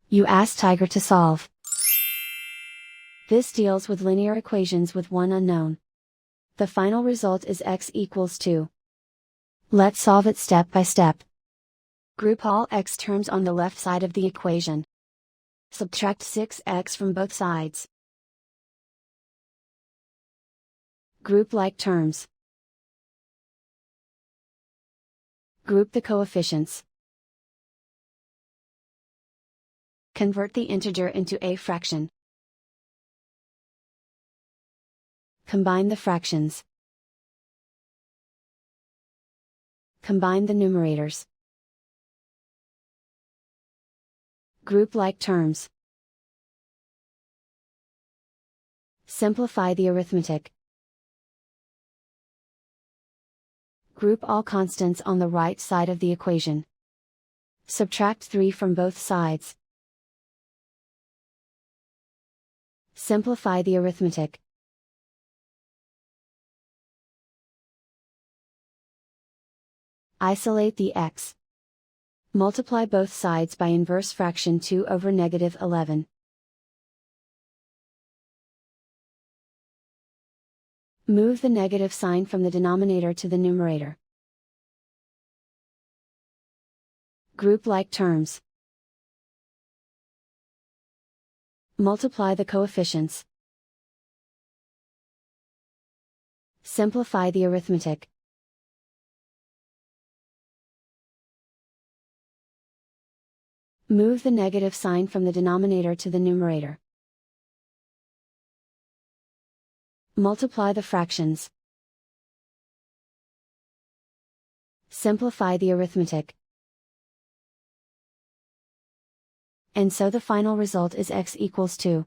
You ask Tiger to solve. This deals with linear equations with one unknown. The final result is x equals 2. Let's solve it step by step. Group all x terms on the left side of the equation. Subtract 6x from both sides. Group like terms. Group the coefficients. Convert the integer into a fraction. Combine the fractions. Combine the numerators. Group like terms. Simplify the arithmetic. Group all constants on the right side of the equation. Subtract 3 from both sides. Simplify the arithmetic. Isolate the x. Multiply both sides by inverse fraction 2 over negative 11. Move the negative sign from the denominator to the numerator. Group like terms. Multiply the coefficients. Simplify the arithmetic. Move the negative sign from the denominator to the numerator. Multiply the fractions. Simplify the arithmetic. And so the final result is x equals 2.